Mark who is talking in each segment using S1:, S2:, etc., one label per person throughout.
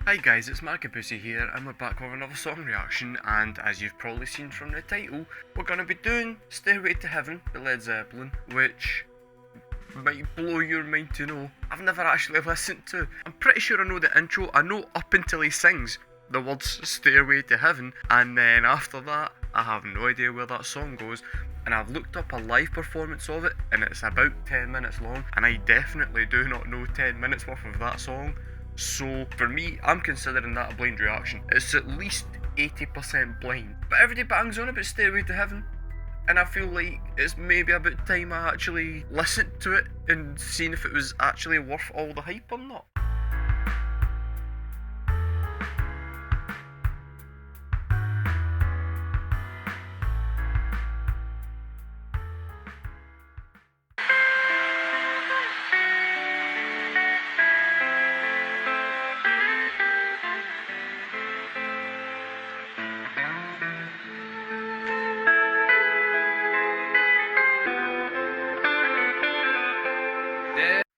S1: Hi guys, it's Markipussy here, and we're back with another song reaction, and as you've probably seen from the title, we're going to be doing Stairway to Heaven by Led Zeppelin, which might blow your mind to know I've never actually listened to. I'm pretty sure I know the intro. I know up until he sings the words Stairway to Heaven, and then after that I have no idea where that song goes. And I've looked up a live performance of it, and it's about 10 minutes long, and I definitely do not know 10 minutes worth of that song. So for me, I'm considering that a blind reaction. It's at least 80% blind. But everybody bangs on about Stairway to Heaven, and I feel like it's maybe about time I actually listened to it and seen if it was actually worth all the hype or not.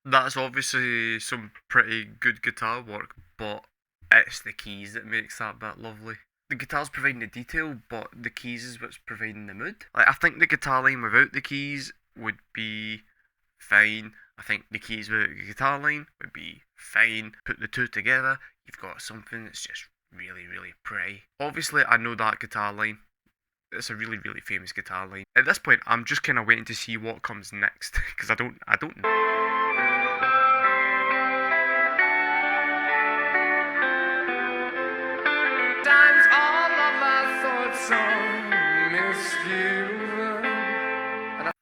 S1: That's obviously some pretty good guitar work, but it's the keys that makes that bit lovely. The guitar's providing the detail, but the keys is what's providing the mood. Like, I think the guitar line without the keys would be fine. I think the keys without the guitar line would be fine. Put the two together, you've got something that's just really pretty. Obviously, I know that guitar line. It's a really famous guitar line. At this point, I'm just kind of waiting to see what comes next, because I don't know.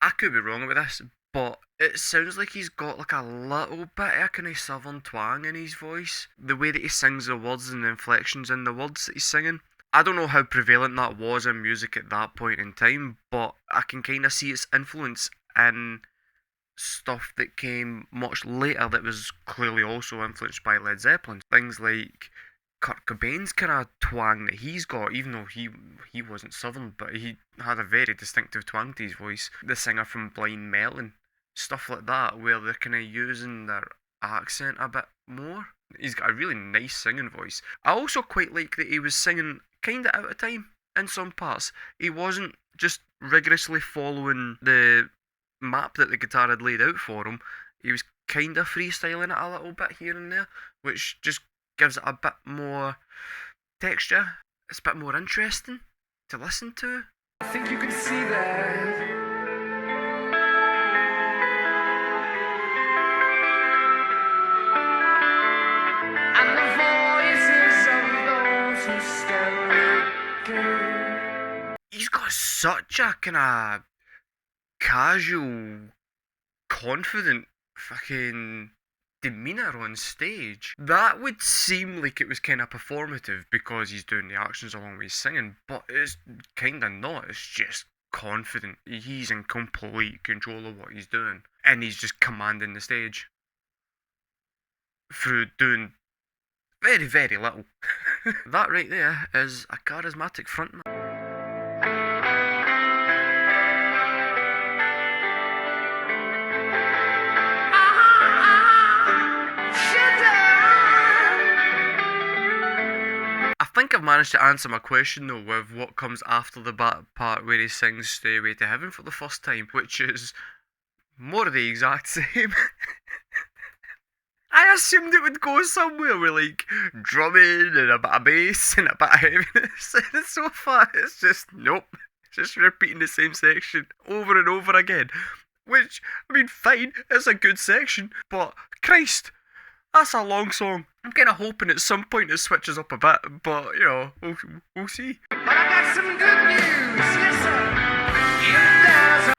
S1: I could be wrong with this, but it sounds like he's got like a little bit of a kind of southern twang in his voice. The way that he sings the words and the inflections in the words that he's singing. I don't know how prevalent that was in music at that point in time, but I can kind of see its influence in stuff that came much later that was clearly also influenced by Led Zeppelin. Things like Kurt Cobain's kind of twang that he's got, even though he wasn't southern, but he had a very distinctive twang to his voice. The singer from Blind Melon, stuff like that, where they're kind of using their accent a bit more. He's got a really nice singing voice. I also quite like that he was singing kind of out of time in some parts. He wasn't just rigorously following the map that the guitar had laid out for him. He was kind of freestyling it a little bit here and there, which just gives it a bit more texture. It's a bit more interesting to listen to. I think you can see that. And the voices of those who still. He's got such a kind of casual, confident fucking demeanour on stage. That would seem like it was kind of performative because he's doing the actions along with his singing, but it's kind of not. It's just confident. He's in complete control of what he's doing, and he's just commanding the stage through doing very little. That right there is a charismatic frontman. I think I've managed to answer my question though with what comes after the part where he sings Stairway to Heaven for the first time, which is more of the exact same. I assumed it would go somewhere with like drumming and a bit of bass and a bit of heaviness, and so far it's just nope. It's just repeating the same section over and over again. Which, I mean, fine, it's a good section, but Christ, that's a long song. I'm kind of hoping at some point it switches up a bit, but you know, we'll see. But I got some good news, yes sir.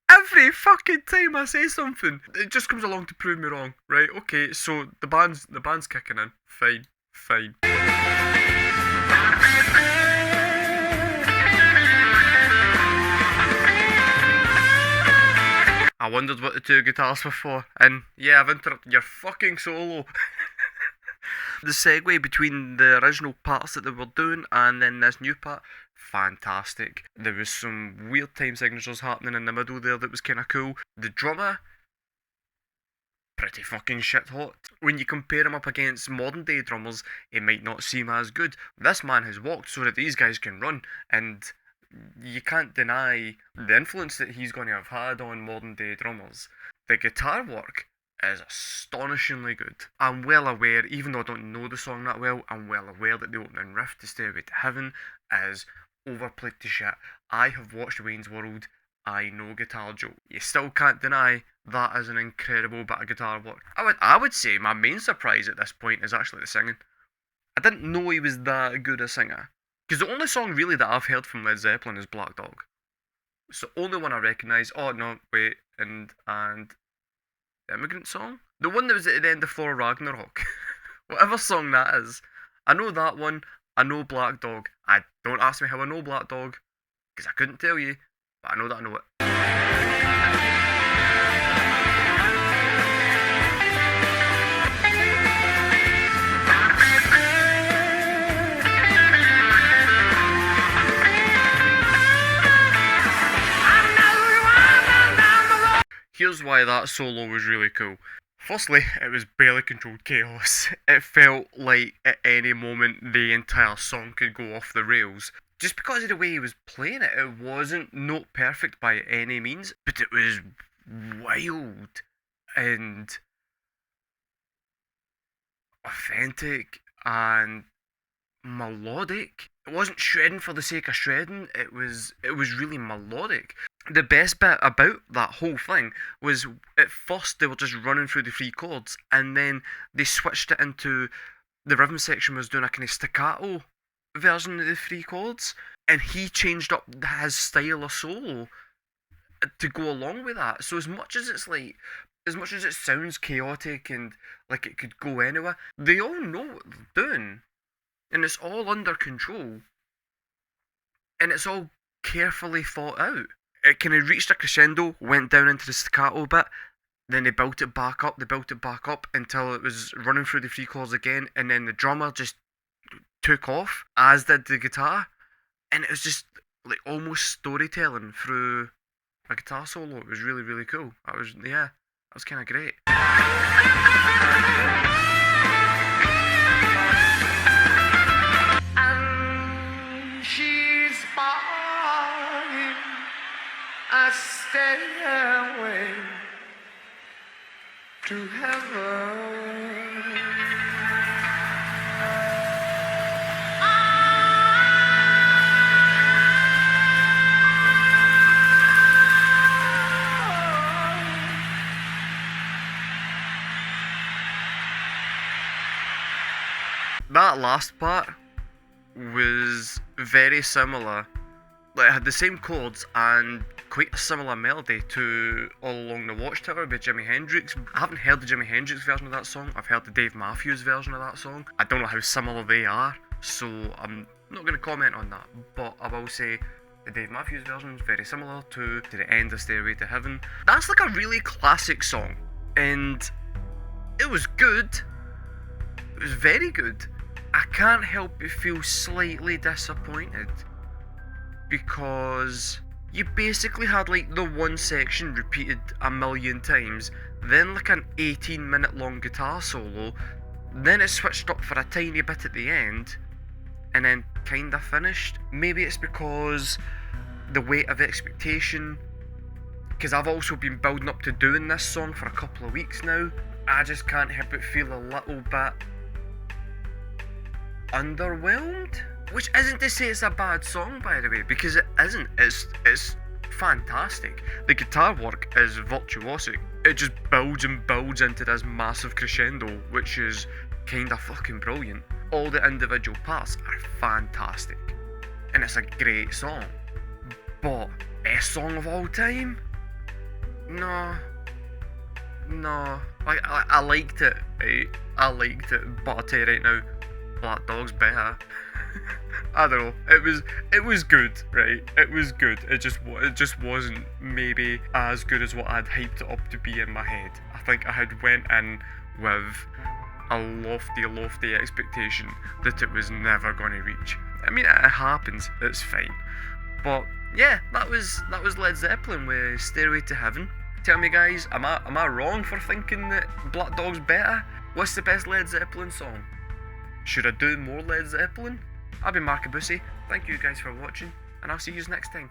S1: Every fucking time I say something, it just comes along to prove me wrong, right? Okay, so the band's kicking in. Fine. I wondered what the two guitars were for, and yeah, I've interrupted your fucking solo. The segue between the original parts that they were doing and then this new part, fantastic. There was some weird time signatures happening in the middle there that was kind of cool. The drummer pretty fucking shit hot. When you compare him up against modern day drummers, it might not seem as good. This man has walked so that these guys can run, and you can't deny the influence that he's going to have had on modern day drummers. The guitar work is astonishingly good. I'm well aware, even though I don't know the song that well, I'm well aware that the opening riff to Stairway to Heaven is overplayed to shit. I have watched Wayne's World. I know Guitar Joe. You still can't deny that is an incredible bit of guitar work. I would say my main surprise at this point is actually the singing. I didn't know he was that good a singer. Because the only song really that I've heard from Led Zeppelin is Black Dog. It's the only one I recognise. Oh no, wait, and the Immigrant Song? The one that was at the end of Thor Ragnarok. Whatever song that is. I know that one. I know Black Dog. Don't ask me how I know Black Dog, because I couldn't tell you, but I know that I know it. Here's why that solo was really cool. Firstly, it was barely controlled chaos. It felt like at any moment the entire song could go off the rails. Just because of the way he was playing it, it wasn't note perfect by any means, but it was wild and authentic and melodic. It wasn't shredding for the sake of shredding, it was really melodic. The best bit about that whole thing was at first they were just running through the three chords, and then they switched it into the rhythm section was doing a kind of staccato version of the three chords, and he changed up his style of solo to go along with that. So as much as it sounds chaotic and like it could go anywhere, they all know what they're doing, and it's all under control, and it's all carefully thought out. It kind of reached a crescendo, went down into the staccato bit, then they built it back up until it was running through the three chords again, and then the drummer just took off, as did the guitar, and it was just like almost storytelling through a guitar solo. It was really, really cool. That was kind of great. And she's buying a stairway to heaven. That last part was very similar. Like, it had the same chords and quite a similar melody to All Along the Watchtower by Jimi Hendrix. I haven't heard the Jimi Hendrix version of that song. I've heard the Dave Matthews version of that song. I don't know how similar they are, so I'm not going to comment on that. But I will say the Dave Matthews version is very similar to the end of Stairway to Heaven. That's like a really classic song, and it was good. It was very good. I can't help but feel slightly disappointed, because you basically had like the one section repeated a million times, then like an 18-minute long guitar solo, then it switched up for a tiny bit at the end, and then kinda finished. Maybe it's because the weight of expectation, because I've also been building up to doing this song for a couple of weeks now. I just can't help but feel a little bit underwhelmed. Which isn't to say it's a bad song, by the way, because it isn't. It's fantastic. The guitar work is virtuosic. It just builds and builds into this massive crescendo, which is kinda fucking brilliant. All the individual parts are fantastic, and it's a great song. But best song of all time? No. I liked it, right? I liked it, but I'll tell you right now, Black Dog's better. I don't know. It was good, right? It was good. It just wasn't maybe as good as what I'd hyped it up to be in my head. I think I had went in with a lofty expectation that it was never going to reach. I mean, it happens. It's fine. But yeah, that was Led Zeppelin with Stairway to Heaven. Tell me, guys, am I wrong for thinking that Black Dog's better? What's the best Led Zeppelin song? Should I do more Led Zeppelin? I've been Mark Abusi. Thank you guys for watching, and I'll see you next time.